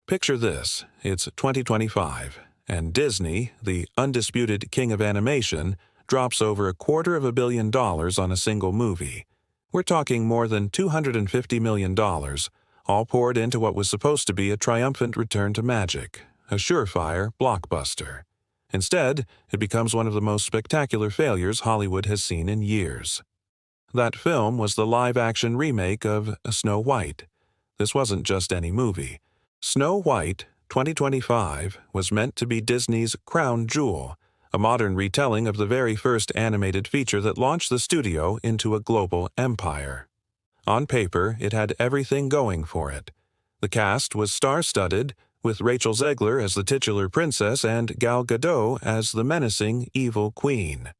Picture this, it's 2025, and Disney, the undisputed king of animation, drops over $250 million on a single movie. We're talking more than $250 million, all poured into what was supposed to be a triumphant return to magic, a surefire blockbuster. Instead, it becomes one of the most spectacular failures Hollywood has seen in years. That film was the live-action remake of Snow White. This wasn't just any movie. Snow White, 2025, was meant to be Disney's crown jewel, a modern retelling of the very first animated feature that launched the studio into a global empire. On paper, it had everything going for it. The cast was star-studded, with Rachel Zegler as the titular princess and Gal Gadot as the menacing evil queen.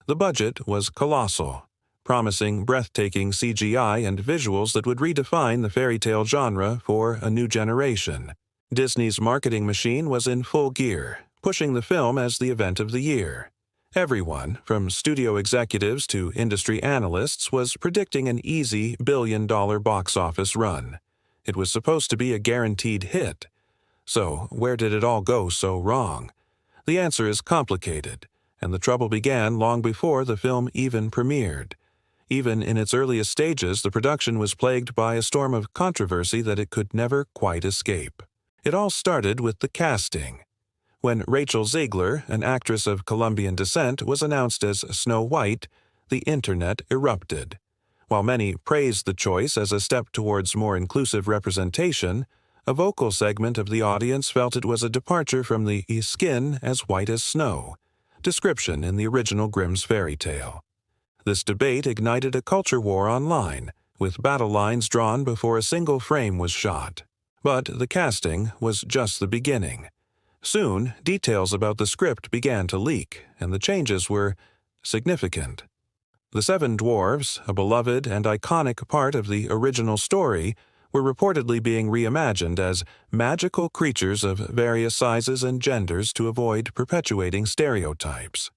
The budget was colossal, promising breathtaking CGI and visuals that would redefine the fairy tale genre for a new generation. Disney's marketing machine was in full gear, pushing the film as the event of the year. Everyone, from studio executives to industry analysts, was predicting an easy billion-dollar box office run. It was supposed to be a guaranteed hit. So, where did it all go so wrong? The answer is complicated, and the trouble began long before the film even premiered. Even in its earliest stages, the production was plagued by a storm of controversy that it could never quite escape. It all started with the casting. When Rachel Zegler, an actress of Colombian descent, was announced as Snow White, the internet erupted. While many praised the choice as a step towards more inclusive representation, a vocal segment of the audience felt it was a departure from the skin as white as snow description in the original Grimm's fairy tale. This debate ignited a culture war online, with battle lines drawn before a single frame was shot. But the casting was just the beginning. Soon, details about the script began to leak, and the changes were significant. The Seven Dwarfs, a beloved and iconic part of the original story, were reportedly being reimagined as magical creatures of various sizes and genders to avoid perpetuating stereotypes.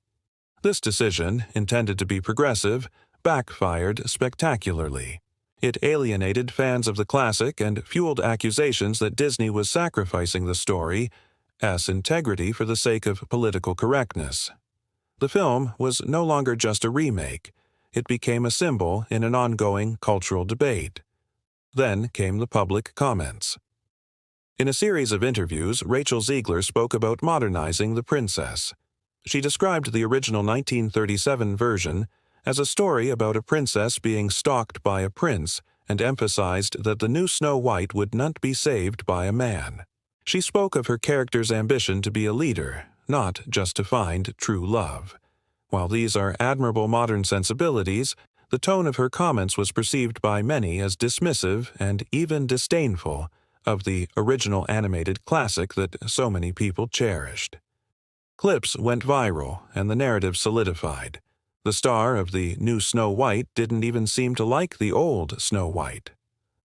This decision, intended to be progressive, backfired spectacularly. It alienated fans of the classic and fueled accusations that Disney was sacrificing the story's integrity for the sake of political correctness. The film was no longer just a remake. It became a symbol in an ongoing cultural debate. Then came the public comments. In a series of interviews, Rachel Zegler spoke about modernizing the princess. She described the original 1937 version as a story about a princess being stalked by a prince and emphasized that the new Snow White would not be saved by a man. She spoke of her character's ambition to be a leader, not just to find true love. While these are admirable modern sensibilities, the tone of her comments was perceived by many as dismissive and even disdainful of the original animated classic that so many people cherished. Clips went viral, and the narrative solidified. The star of the new Snow White didn't even seem to like the old Snow White.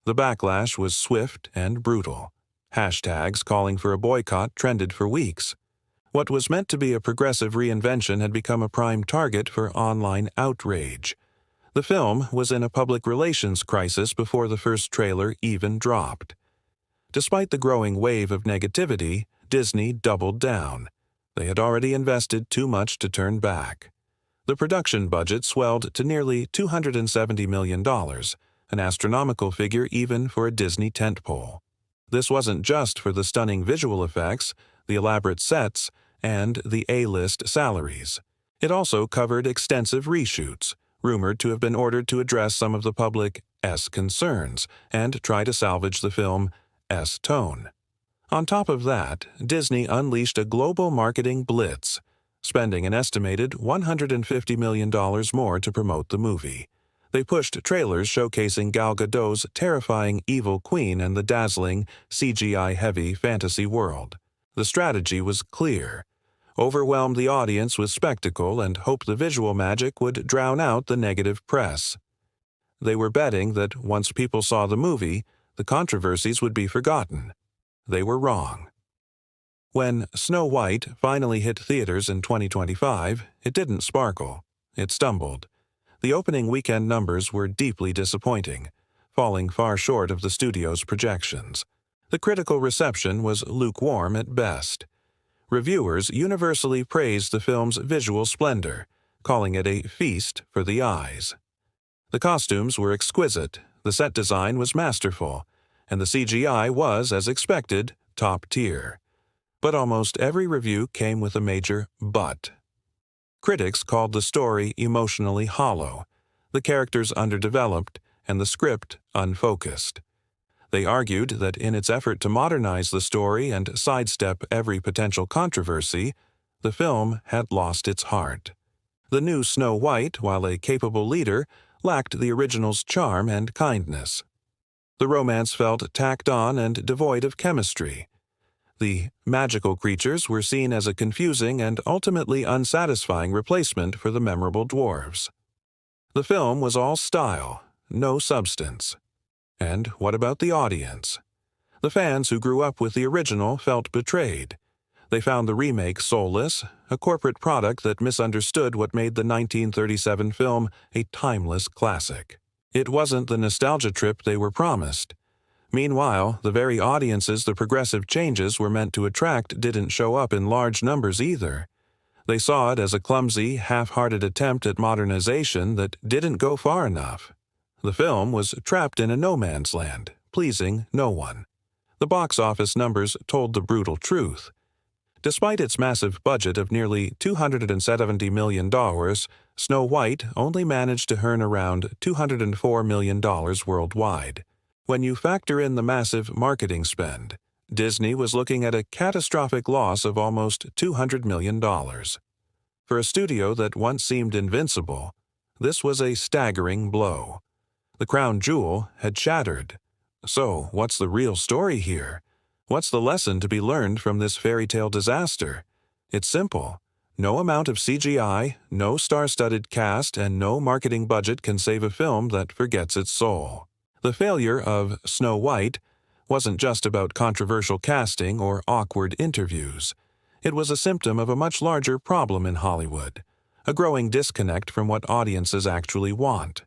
The backlash was swift and brutal. Hashtags calling for a boycott trended for weeks. What was meant to be a progressive reinvention had become a prime target for online outrage. The film was in a public relations crisis before the first trailer even dropped. Despite the growing wave of negativity, Disney doubled down. They had already invested too much to turn back. The production budget swelled to nearly $270 million, an astronomical figure even for a Disney tentpole. This wasn't just for the stunning visual effects, the elaborate sets, and the A-list salaries. It also covered extensive reshoots, rumored to have been ordered to address some of the public's concerns and try to salvage the film's tone. On top of that, Disney unleashed a global marketing blitz, spending an estimated $150 million more to promote the movie. They pushed trailers showcasing Gal Gadot's terrifying evil queen and the dazzling, CGI-heavy fantasy world. The strategy was clear. Overwhelm the audience with spectacle and hope the visual magic would drown out the negative press. They were betting that once people saw the movie, the controversies would be forgotten. They were wrong. When Snow White finally hit theaters in 2025, it didn't sparkle. It stumbled. The opening weekend numbers were deeply disappointing, falling far short of the studio's projections. The critical reception was lukewarm at best. Reviewers universally praised the film's visual splendor, calling it a feast for the eyes. The costumes were exquisite, the set design was masterful, and the CGI was, as expected, top tier. But almost every review came with a major but. Critics called the story emotionally hollow, the characters underdeveloped, and the script unfocused. They argued that in its effort to modernize the story and sidestep every potential controversy, the film had lost its heart. The new Snow White, while a capable leader, lacked the original's charm and kindness. The romance felt tacked on and devoid of chemistry. The magical creatures were seen as a confusing and ultimately unsatisfying replacement for the memorable dwarves. The film was all style, no substance. And what about the audience? The fans who grew up with the original felt betrayed. They found the remake soulless, a corporate product that misunderstood what made the 1937 film a timeless classic. It wasn't the nostalgia trip they were promised. Meanwhile, the very audiences the progressive changes were meant to attract didn't show up in large numbers either. They saw it as a clumsy, half-hearted attempt at modernization that didn't go far enough. The film was trapped in a no-man's land, pleasing no one. The box office numbers told the brutal truth. Despite its massive budget of nearly $270 million, Snow White only managed to earn around $204 million worldwide. When you factor in the massive marketing spend, Disney was looking at a catastrophic loss of almost $200 million. For a studio that once seemed invincible, this was a staggering blow. The crown jewel had shattered. So, what's the real story here? What's the lesson to be learned from this fairy tale disaster? It's simple. No amount of CGI, no star-studded cast, and no marketing budget can save a film that forgets its soul. The failure of Snow White wasn't just about controversial casting or awkward interviews. It was a symptom of a much larger problem in Hollywood, a growing disconnect from what audiences actually want.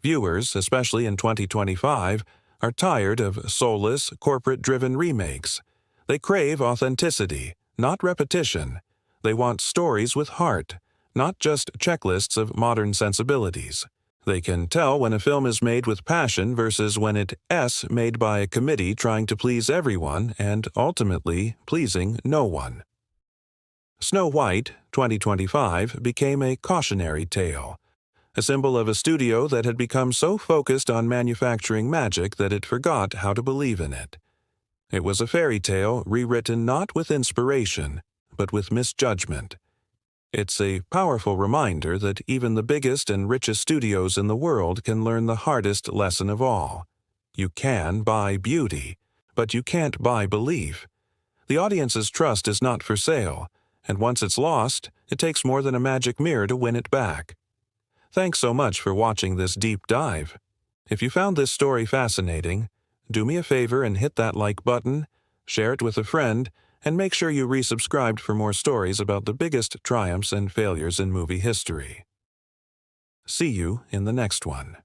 Viewers, especially in 2025, are tired of soulless, corporate-driven remakes. They crave authenticity, not repetition. They want stories with heart, not just checklists of modern sensibilities. They can tell when a film is made with passion versus when it's made by a committee trying to please everyone and, ultimately, pleasing no one. Snow White, 2025, became a cautionary tale, a symbol of a studio that had become so focused on manufacturing magic that it forgot how to believe in it. It was a fairy tale rewritten not with inspiration, but with misjudgment. It's a powerful reminder that even the biggest and richest studios in the world can learn the hardest lesson of all. You can buy beauty, but you can't buy belief. The audience's trust is not for sale, and once it's lost, it takes more than a magic mirror to win it back. Thanks so much for watching this deep dive. If you found this story fascinating, do me a favor and hit that like button, share it with a friend, and make sure you resubscribed for more stories about the biggest triumphs and failures in movie history. See you in the next one.